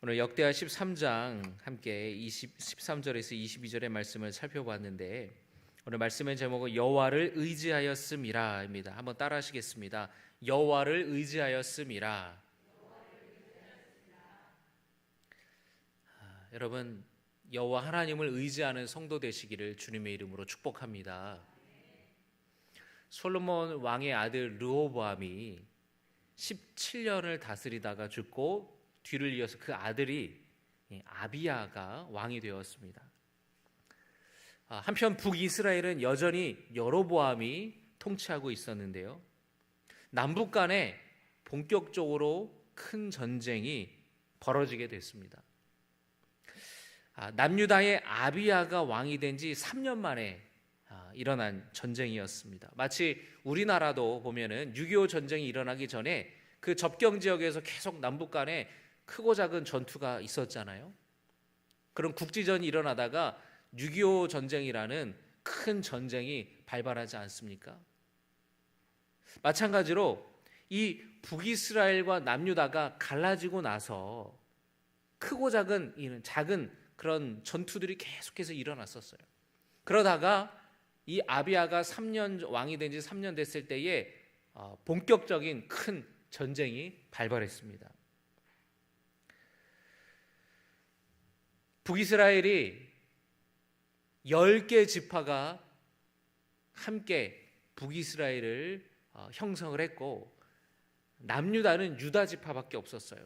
오늘 역대하 13장 함께 13절에서 22절의 말씀을 살펴봤는데, 오늘 말씀의 제목은 여호와를 의지하였음이라입니다. 한번 따라하시겠습니다. 여호와를 의지하였음이라. 여러분, 여호와 하나님을 의지하는 성도 되시기를 주님의 이름으로 축복합니다. 솔로몬 왕의 아들 르호보암이 17년을 다스리다가 죽고 뒤를 이어서 그 아들이 아비야가 왕이 되었습니다. 한편 북이스라엘은 여전히 여로보암이 통치하고 있었는데요, 남북 간에 본격적으로 큰 전쟁이 벌어지게 됐습니다. 남유다의 아비야가 왕이 된 지 3년 만에 일어난 전쟁이었습니다. 마치 우리나라도 보면은 6.25 전쟁이 일어나기 전에 그 접경 지역에서 계속 남북 간에 크고 작은 전투가 있었잖아요. 그런 국지전이 일어나다가 6.25 전쟁이라는 큰 전쟁이 발발하지 않습니까? 마찬가지로 이 북이스라엘과 남유다가 갈라지고 나서 크고 작은 그런 전투들이 계속해서 일어났었어요. 그러다가 이 아비야가 3년 왕이 된 지 3년 됐을 때에 본격적인 큰 전쟁이 발발했습니다. 북이스라엘이 10개 지파가 함께 북이스라엘을 형성을 했고, 남유다는 유다 지파밖에 없었어요.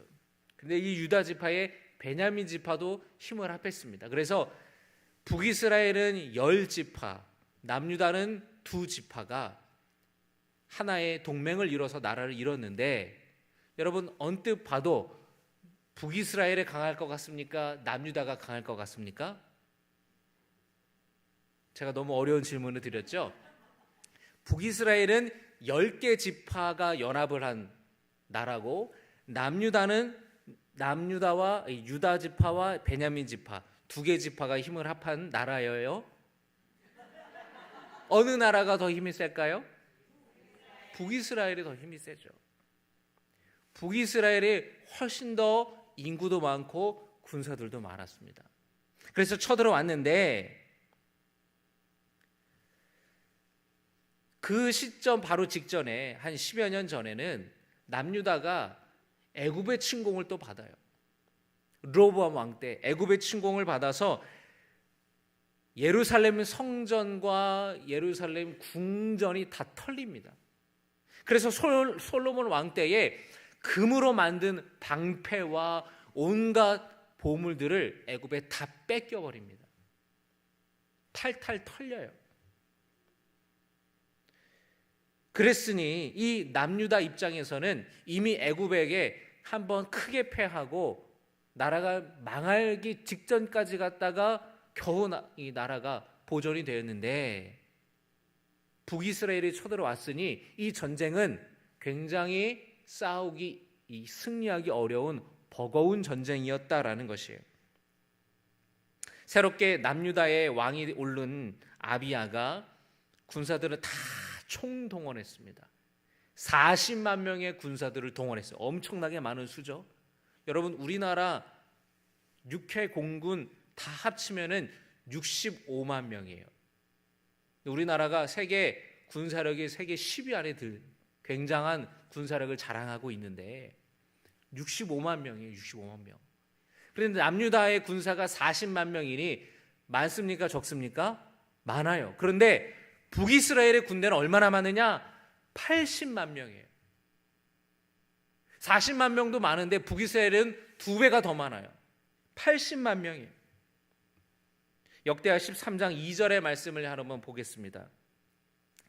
근데 이 유다 지파에 베냐민 지파도 힘을 합했습니다. 그래서 북이스라엘은 10지파, 남유다는 2지파가 하나의 동맹을 이뤄서 나라를 이뤘는데, 여러분 언뜻 봐도 북이스라엘이 강할 것 같습니까? 남유다가 강할 것 같습니까? 제가 너무 어려운 질문을 드렸죠? 북이스라엘은 10개 지파가 연합을 한 나라고, 남유다와 유다 지파와 베냐민 지파 2개 지파가 힘을 합한 나라예요. 어느 나라가 더 힘이 셀까요? 북이스라엘이 더 힘이 세죠. 북이스라엘이 훨씬 더 인구도 많고 군사들도 많았습니다. 그래서 쳐들어왔는데, 그 시점 바로 직전에 한 10여 년 전에는 남유다가 애굽의 침공을 또 받아요. 르호보암 왕 때 애굽의 침공을 받아서 예루살렘 성전과 예루살렘 궁전이 다 털립니다. 그래서 솔로몬 왕 때에 금으로 만든 방패와 온갖 보물들을 애굽에 다 뺏겨버립니다. 탈탈 털려요. 그랬으니 이 남유다 입장에서는 이미 애굽에게 한번 크게 패하고 나라가 망하기 직전까지 갔다가 겨우 이 나라가 보존이 되었는데, 북이스라엘이 쳐들어왔으니 이 전쟁은 굉장히 승리하기 어려운 버거운 전쟁이었다라는 것이에요. 새롭게 남유다의 왕이 오른 아비야가 군사들을 다 총동원했습니다. 40만 명의 군사들을 동원했어요. 엄청나게 많은 수죠. 여러분, 우리나라 육해 공군 다 합치면은 65만 명이에요. 우리나라가 세계 군사력이 세계 10위 안에 들 굉장한 군사력을 자랑하고 있는데 65만 명이에요. 65만 명. 그런데 남유다의 군사가 40만 명이니 많습니까? 적습니까? 많아요. 그런데 북이스라엘의 군대는 얼마나 많으냐? 80만 명이에요. 40만 명도 많은데 북이스라엘은 2배가 더 많아요. 80만 명이에요. 역대하 13장 2절의 말씀을 한번 보겠습니다.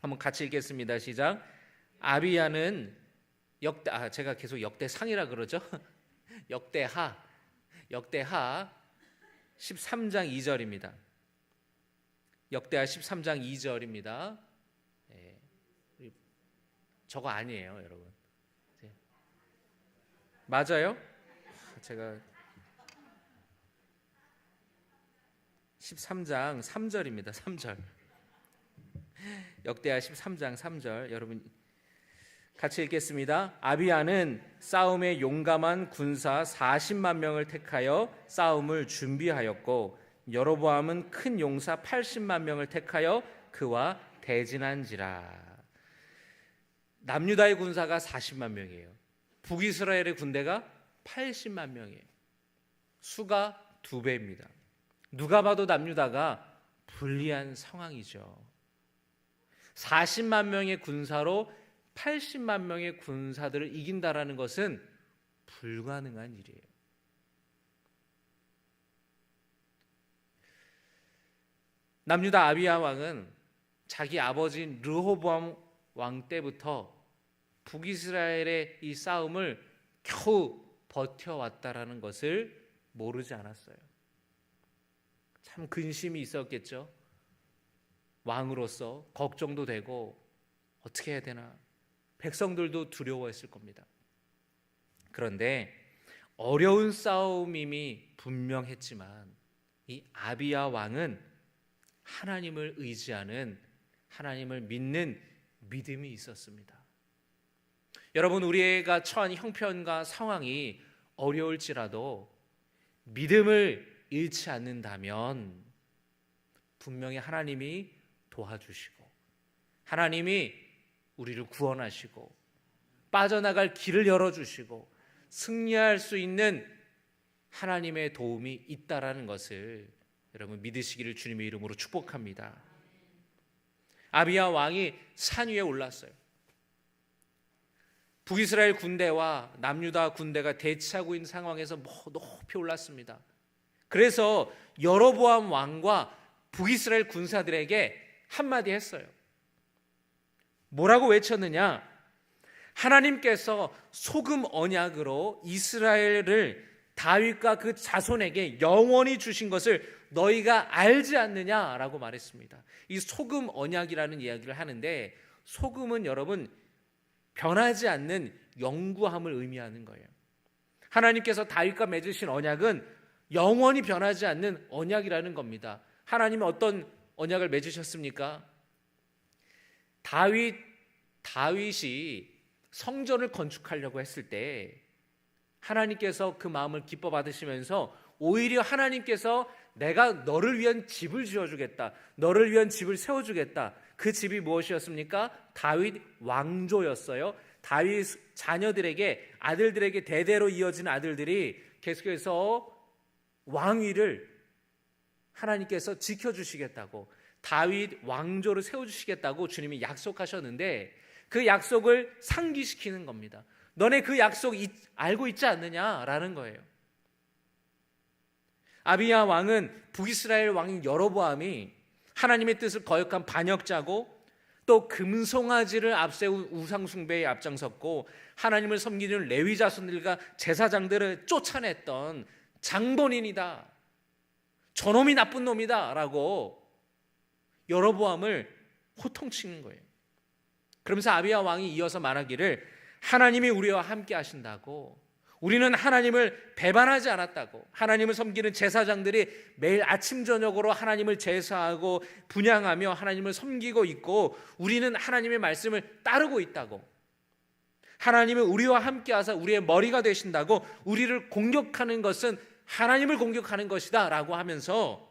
한번 같이 읽겠습니다. 시작. 아비야는 제가 계속 역대상이라 그러죠. 역대하 13장 2절입니다. 역대하 13장 2절입니다. 저거 아니에요, 여러분. 맞아요? 제가 13장 3절입니다. 3절. 역대하 13장 3절. 여러분 같이 읽겠습니다. 아비야는 싸움에 용감한 군사 40만 명을 택하여 싸움을 준비하였고 여로보암은 큰 용사 80만 명을 택하여 그와 대진한지라. 남유다의 군사가 40만 명이에요. 북이스라엘의 군대가 80만 명이에요. 수가 2배입니다. 누가 봐도 남유다가 불리한 상황이죠. 40만 명의 군사로 80만 명의 군사들을 이긴다라는 것은 불가능한 일이에요. 남유다 아비야 왕은 자기 아버지 르호보암 왕 때부터 북이스라엘의 이 싸움을 겨우 버텨왔다라는 것을 모르지 않았어요. 참 근심이 있었겠죠. 왕으로서 걱정도 되고 어떻게 해야 되나, 백성들도 두려워했을 겁니다. 그런데 어려운 싸움임이 분명했지만 이 아비야 왕은 하나님을 의지하는, 하나님을 믿는 믿음이 있었습니다. 여러분, 우리가 처한 형편과 상황이 어려울지라도 믿음을 잃지 않는다면 분명히 하나님이 도와주시고 하나님이 우리를 구원하시고 빠져나갈 길을 열어주시고 승리할 수 있는 하나님의 도움이 있다라는 것을 여러분 믿으시기를 주님의 이름으로 축복합니다. 아비야 왕이 산 위에 올랐어요. 북이스라엘 군대와 남유다 군대가 대치하고 있는 상황에서 높이 올랐습니다. 그래서 여로보암 왕과 북이스라엘 군사들에게 한마디 했어요. 뭐라고 외쳤느냐? 하나님께서 소금 언약으로 이스라엘을 다윗과 그 자손에게 영원히 주신 것을 너희가 알지 않느냐라고 말했습니다. 이 소금 언약이라는 이야기를 하는데, 소금은 여러분 변하지 않는 영구함을 의미하는 거예요. 하나님께서 다윗과 맺으신 언약은 영원히 변하지 않는 언약이라는 겁니다. 하나님은 어떤 언약을 맺으셨습니까? 다윗이 성전을 건축하려고 했을 때 하나님께서 그 마음을 기뻐 받으시면서 오히려 하나님께서 내가 너를 위한 집을 지어주겠다, 너를 위한 집을 세워주겠다. 그 집이 무엇이었습니까? 다윗 왕조였어요. 다윗 자녀들에게, 아들들에게 대대로 이어진 아들들이 계속해서 왕위를 하나님께서 지켜주시겠다고, 다윗 왕조를 세워주시겠다고 주님이 약속하셨는데 그 약속을 상기시키는 겁니다. 너네 그 약속 알고 있지 않느냐라는 거예요. 아비야 왕은 북이스라엘 왕인 여로보암이 하나님의 뜻을 거역한 반역자고 또 금송아지를 앞세운 우상숭배에 앞장섰고 하나님을 섬기는 레위 자손들과 제사장들을 쫓아냈던 장본인이다, 저놈이 나쁜 놈이다 라고 여로보암을 호통치는 거예요. 그러면서 아비야 왕이 이어서 말하기를 하나님이 우리와 함께 하신다고, 우리는 하나님을 배반하지 않았다고, 하나님을 섬기는 제사장들이 매일 아침 저녁으로 하나님을 제사하고 분향하며 하나님을 섬기고 있고 우리는 하나님의 말씀을 따르고 있다고, 하나님은 우리와 함께 하사 우리의 머리가 되신다고, 우리를 공격하는 것은 하나님을 공격하는 것이다 라고 하면서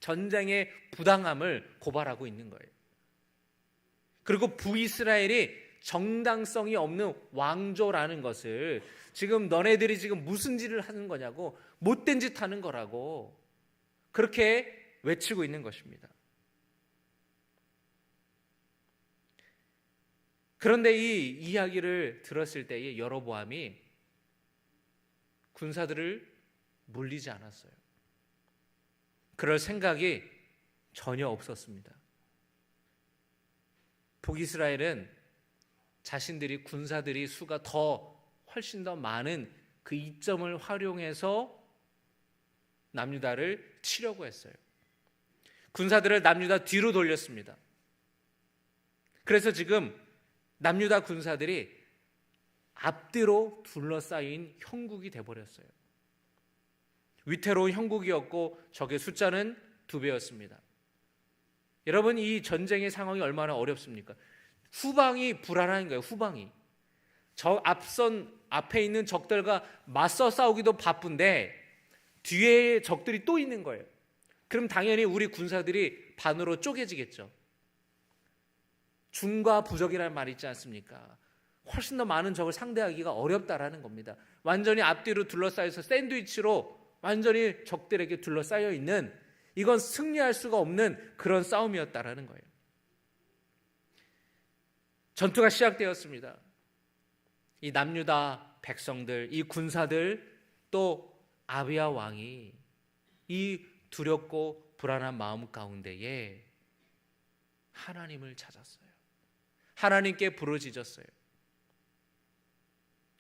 전쟁의 부당함을 고발하고 있는 거예요. 그리고 북이스라엘이 정당성이 없는 왕조라는 것을 지금 너네들이 지금 무슨 짓을 하는 거냐고, 못된 짓 하는 거라고 그렇게 외치고 있는 것입니다. 그런데 이 이야기를 들었을 때에 여로보암이 군사들을 물리지 않았어요. 그럴 생각이 전혀 없었습니다. 북이스라엘은 자신들이 군사들이 수가 훨씬 더 많은 그 이점을 활용해서 남유다를 치려고 했어요. 군사들을 남유다 뒤로 돌렸습니다. 그래서 지금 남유다 군사들이 앞뒤로 둘러싸인 형국이 돼버렸어요. 위태로운 형국이었고 적의 숫자는 2배였습니다. 여러분, 이 전쟁의 상황이 얼마나 어렵습니까? 후방이 불안한 거예요. 후방이. 앞에 있는 적들과 맞서 싸우기도 바쁜데 뒤에 적들이 또 있는 거예요. 그럼 당연히 우리 군사들이 반으로 쪼개지겠죠. 중과 부적이라는 말이 있지 않습니까? 훨씬 더 많은 적을 상대하기가 어렵다라는 겁니다. 완전히 앞뒤로 둘러싸여서 샌드위치로 완전히 적들에게 둘러싸여 있는, 이건 승리할 수가 없는 그런 싸움이었다라는 거예요. 전투가 시작되었습니다. 이 남유다 백성들, 이 군사들, 또 아비야 왕이 이 두렵고 불안한 마음 가운데에 하나님을 찾았어요. 하나님께 부르짖었어요.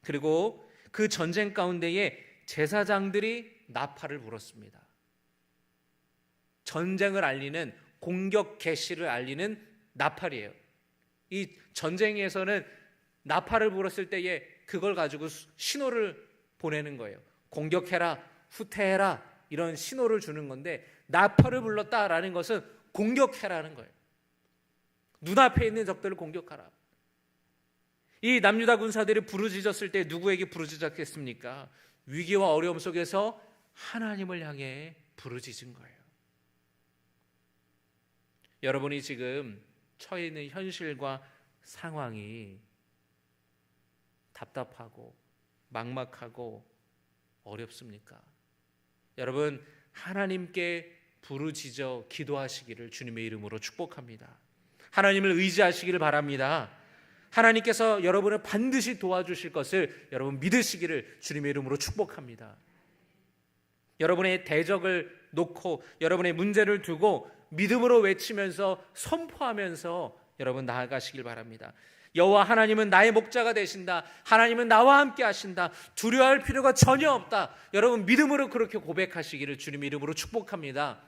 그리고 그 전쟁 가운데에 제사장들이 나팔을 불었습니다. 전쟁을 알리는, 공격 개시를 알리는 나팔이에요. 이 전쟁에서는 나팔을 불었을 때에 그걸 가지고 신호를 보내는 거예요. 공격해라, 후퇴해라, 이런 신호를 주는 건데, 나팔을 불렀다라는 것은 공격해라는 거예요. 눈앞에 있는 적들을 공격하라. 이 남유다 군사들이 부르짖었을 때 누구에게 부르짖었겠습니까? 위기와 어려움 속에서 하나님을 향해 부르짖은 거예요. 여러분이 지금 처해 있는 현실과 상황이 답답하고 막막하고 어렵습니까? 여러분, 하나님께 부르짖어 기도하시기를 주님의 이름으로 축복합니다. 하나님을 의지하시기를 바랍니다. 하나님께서 여러분을 반드시 도와주실 것을 여러분 믿으시기를 주님의 이름으로 축복합니다. 여러분의 대적을 놓고 여러분의 문제를 두고 믿음으로 외치면서 선포하면서 여러분 나아가시길 바랍니다. 여호와 하나님은 나의 목자가 되신다. 하나님은 나와 함께 하신다. 두려워할 필요가 전혀 없다. 여러분 믿음으로 그렇게 고백하시기를 주님의 이름으로 축복합니다.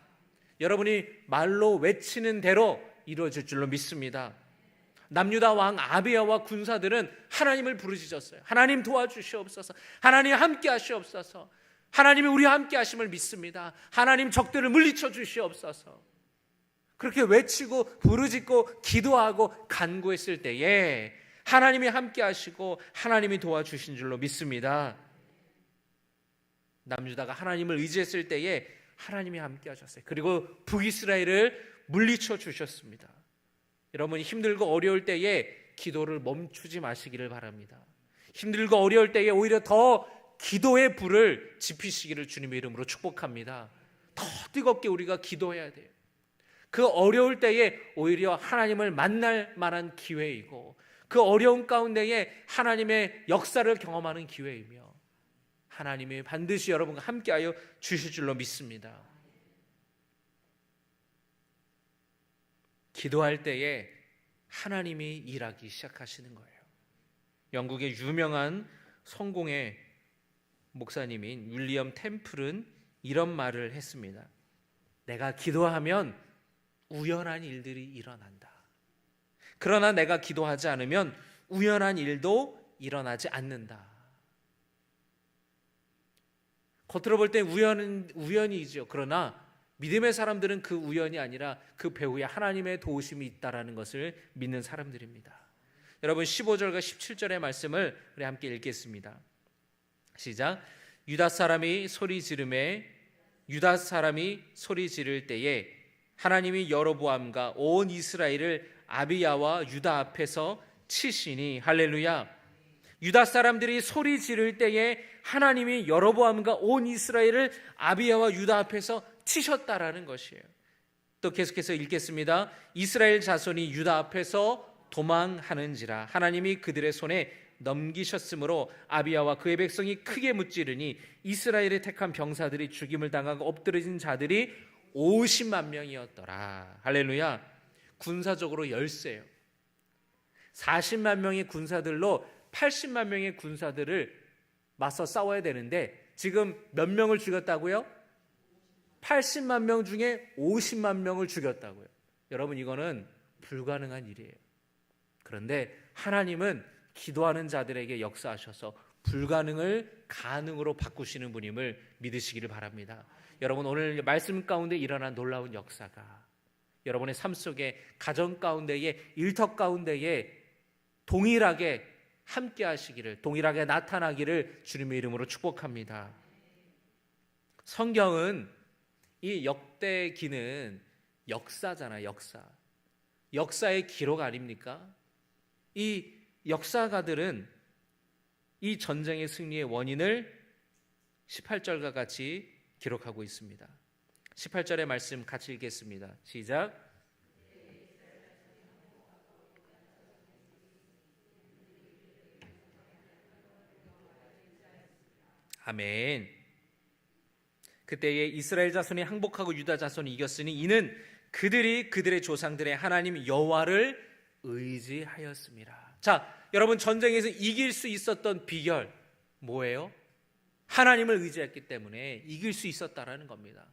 여러분이 말로 외치는 대로 이루어질 줄로 믿습니다. 남유다 왕 아비야와 군사들은 하나님을 부르짖었어요. 하나님 도와주시옵소서. 하나님 함께 하시옵소서. 하나님이 우리와 함께 하심을 믿습니다. 하나님 적들을 물리쳐 주시옵소서. 그렇게 외치고 부르짖고 기도하고 간구했을 때에 하나님이 함께 하시고 하나님이 도와주신 줄로 믿습니다. 남유다가 하나님을 의지했을 때에 하나님이 함께 하셨어요. 그리고 북이스라엘을 물리쳐 주셨습니다. 여러분 힘들고 어려울 때에 기도를 멈추지 마시기를 바랍니다. 힘들고 어려울 때에 오히려 더 기도의 불을 지피시기를 주님의 이름으로 축복합니다. 더 뜨겁게 우리가 기도해야 돼요. 그 어려울 때에 오히려 하나님을 만날 만한 기회이고 그 어려운 가운데에 하나님의 역사를 경험하는 기회이며 하나님이 반드시 여러분과 함께하여 주실 줄로 믿습니다. 기도할 때에 하나님이 일하기 시작하시는 거예요. 영국의 유명한 성공의 목사님인 윌리엄 템플은 이런 말을 했습니다. 내가 기도하면 우연한 일들이 일어난다. 그러나 내가 기도하지 않으면 우연한 일도 일어나지 않는다. 겉으로 볼 때 우연이죠. 그러나 믿음의 사람들은 그 우연이 아니라 그 배후에 하나님의 도우심이 있다라는 것을 믿는 사람들입니다. 여러분 15절과 17절의 말씀을 우리 함께 읽겠습니다. 시작. 유다 사람이 소리 지를 때에 하나님이 여로보암과 온 이스라엘을 아비야와 유다 앞에서 치시니 할렐루야. 유다 사람들이 소리 지를 때에 하나님이 여로보암과 온 이스라엘을 아비야와 유다 앞에서 치셨다라는 것이에요. 또 계속해서 읽겠습니다. 이스라엘 자손이 유다 앞에서 도망하는지라 하나님이 그들의 손에 넘기셨으므로 아비야와 그의 백성이 크게 무찌르니 이스라엘의 택한 병사들이 죽임을 당하고 엎드러진 자들이 50만 명이었더라. 할렐루야. 군사적으로 열세요. 40만 명의 군사들로 80만 명의 군사들을 맞서 싸워야 되는데 지금 몇 명을 죽였다고요? 80만 명 중에 50만 명을 죽였다고요. 여러분 이거는 불가능한 일이에요. 그런데 하나님은 기도하는 자들에게 역사하셔서 불가능을 가능으로 바꾸시는 분임을 믿으시기를 바랍니다. 여러분 오늘 말씀 가운데 일어난 놀라운 역사가 여러분의 삶 속에, 가정 가운데에, 일터 가운데에 동일하게 함께 하시기를, 동일하게 나타나기를 주님의 이름으로 축복합니다. 성경은 이 역대기는 역사잖아요. 역사의 기록 아닙니까? 이 역사가들은 이 전쟁의 승리의 원인을 18절과 같이 기록하고 있습니다. 18절의 말씀 같이 읽겠습니다. 시작. 아멘. 그때에 이스라엘 자손이 항복하고 유다 자손이 이겼으니 이는 그들이 그들의 조상들의 하나님 여호와를 의지하였습니다. 자, 여러분, 전쟁에서 이길 수 있었던 비결 뭐예요? 하나님을 의지했기 때문에 이길 수 있었다라는 겁니다.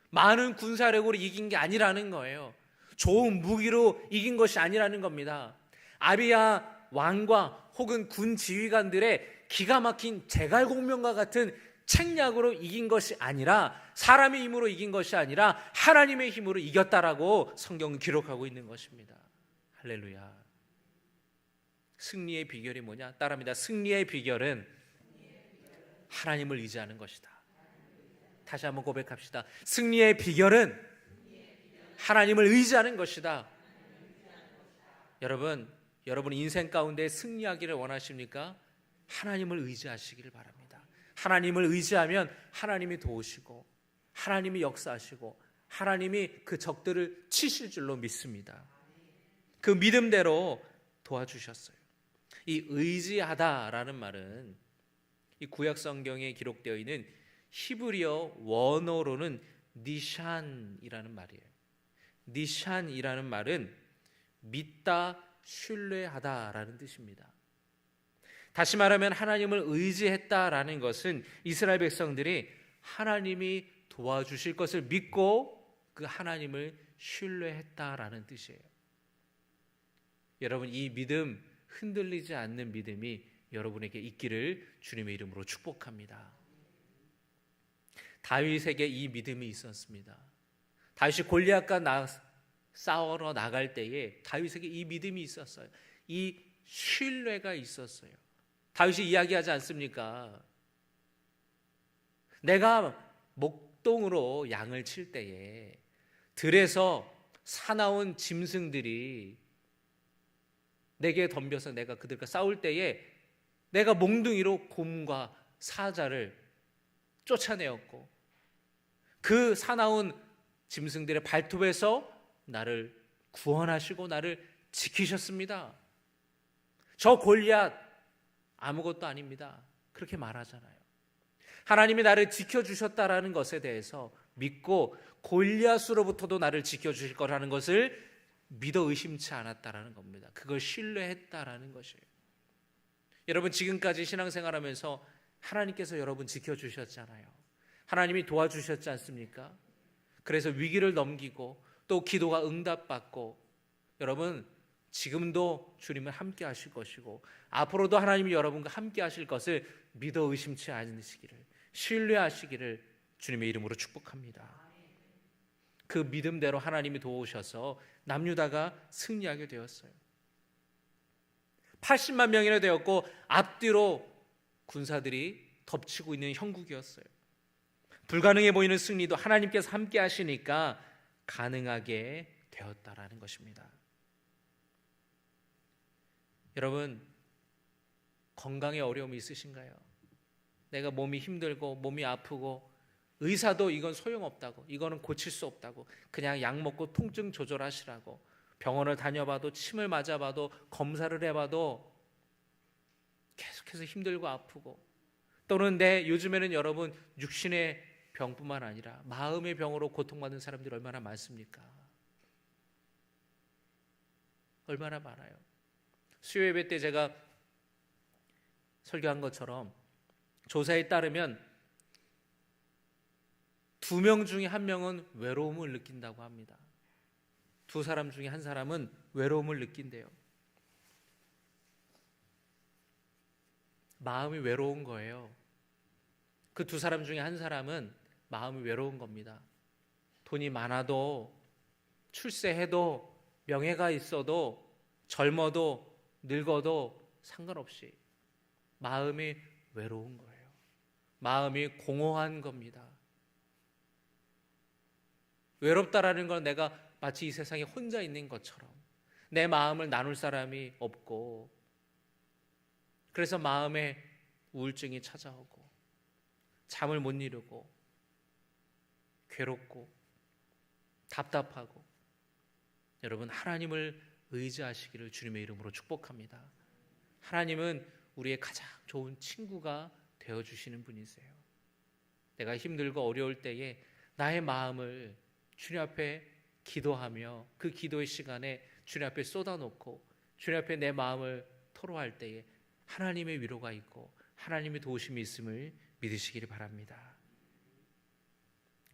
많은 군사력으로 이긴 게 아니라는 거예요. 좋은 무기로 이긴 것이 아니라는 겁니다. 아비야 왕과 혹은 군 지휘관들의 기가 막힌 제갈공명과 같은 책략으로 이긴 것이 아니라, 사람의 힘으로 이긴 것이 아니라 하나님의 힘으로 이겼다라고 성경은 기록하고 있는 것입니다. 할렐루야. 승리의 비결이 뭐냐? 따라합니다. 승리의 비결은 하나님을 의지하는 것이다. 다시 한번 고백합시다. 승리의 비결은 하나님을 의지하는 것이다. 여러분 인생 가운데 승리하기를 원하십니까? 하나님을 의지하시기를 바랍니다. 하나님을 의지하면 하나님이 도우시고 하나님이 역사하시고 하나님이 그 적들을 치실 줄로 믿습니다. 그 믿음대로 도와주셨어요. 이 의지하다라는 말은 이 구약 성경에 기록되어 있는 히브리어 원어로는 니샨이라는 말이에요. 니샨이라는 말은 믿다, 신뢰하다라는 뜻입니다. 다시 말하면 하나님을 의지했다라는 것은 이스라엘 백성들이 하나님이 도와주실 것을 믿고 그 하나님을 신뢰했다라는 뜻이에요. 여러분, 이 믿음, 흔들리지 않는 믿음이 여러분에게 있기를 주님의 이름으로 축복합니다. 다윗에게 이 믿음이 있었습니다. 다윗이 골리앗과 싸우러 나갈 때에 다윗에게 이 믿음이 있었어요. 이 신뢰가 있었어요. 다윗이 이야기하지 않습니까? 내가 목동으로 양을 칠 때에 들에서 사나운 짐승들이 내게 덤벼서 내가 그들과 싸울 때에 내가 몽둥이로 곰과 사자를 쫓아내었고 그 사나운 짐승들의 발톱에서 나를 구원하시고 나를 지키셨습니다. 저 골리앗 아무것도 아닙니다. 그렇게 말하잖아요. 하나님이 나를 지켜주셨다라는 것에 대해서 믿고 골리앗으로부터도 나를 지켜주실 거라는 것을 믿어 의심치 않았다라는 겁니다. 그걸 신뢰했다라는 것이에요. 여러분, 지금까지 신앙생활하면서 하나님께서 여러분 지켜주셨잖아요. 하나님이 도와주셨지 않습니까? 그래서 위기를 넘기고 또 기도가 응답받고, 여러분 지금도 주님은 함께 하실 것이고 앞으로도 하나님이 여러분과 함께 하실 것을 믿어 의심치 않으시기를, 신뢰하시기를 주님의 이름으로 축복합니다. 그 믿음대로 하나님이 도우셔서 남유다가 승리하게 되었어요. 80만 명이나 되었고 앞뒤로 군사들이 덮치고 있는 형국이었어요. 불가능해 보이는 승리도 하나님께서 함께 하시니까 가능하게 되었다라는 것입니다. 여러분, 건강에 어려움이 있으신가요? 내가 몸이 힘들고 몸이 아프고 의사도 이건 소용없다고, 이거는 고칠 수 없다고, 그냥 약 먹고 통증 조절하시라고 병원을 다녀봐도 침을 맞아봐도 검사를 해봐도 계속해서 힘들고 아프고, 또는 요즘에는 여러분 육신의 병뿐만 아니라 마음의 병으로 고통받는 사람들이 얼마나 많습니까? 얼마나 많아요. 수요 예배 때 제가 설교한 것처럼 조사에 따르면 2명 중에 1명은 외로움을 느낀다고 합니다. 2사람 중에 1사람은 외로움을 느낀대요. 마음이 외로운 거예요. 그 2사람 중에 1사람은 마음이 외로운 겁니다. 돈이 많아도 출세해도 명예가 있어도 젊어도 늙어도 상관없이 마음이 외로운 거예요. 마음이 공허한 겁니다. 외롭다라는 건 내가 마치 이 세상에 혼자 있는 것처럼 내 마음을 나눌 사람이 없고, 그래서 마음에 우울증이 찾아오고 잠을 못 이루고 괴롭고 답답하고, 여러분 하나님을 의지하시기를 주님의 이름으로 축복합니다. 하나님은 우리의 가장 좋은 친구가 되어주시는 분이세요. 내가 힘들고 어려울 때에 나의 마음을 주님 앞에 기도하며 그 기도의 시간에 주님 앞에 쏟아놓고 주님 앞에 내 마음을 토로할 때에 하나님의 위로가 있고 하나님의 도우심이 있음을 믿으시기를 바랍니다.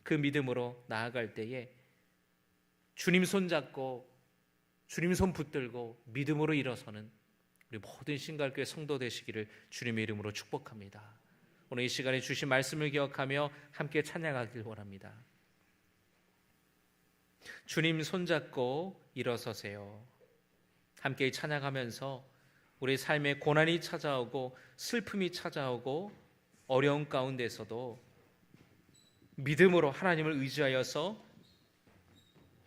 그 믿음으로 나아갈 때에 주님 손잡고 주님 손 붙들고 믿음으로 일어서는 우리 모든 신갈교회 성도 되시기를 주님의 이름으로 축복합니다. 오늘 이 시간에 주신 말씀을 기억하며 함께 찬양하길 원합니다. 주님 손잡고 일어서세요. 함께 찬양하면서 우리 삶에 고난이 찾아오고 슬픔이 찾아오고 어려운 가운데서도 믿음으로 하나님을 의지하여서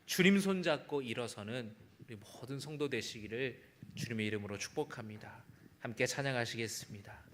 주님 손잡고 일어서는 우리 모든 성도 되시기를 주님의 이름으로 축복합니다. 함께 찬양하시겠습니다.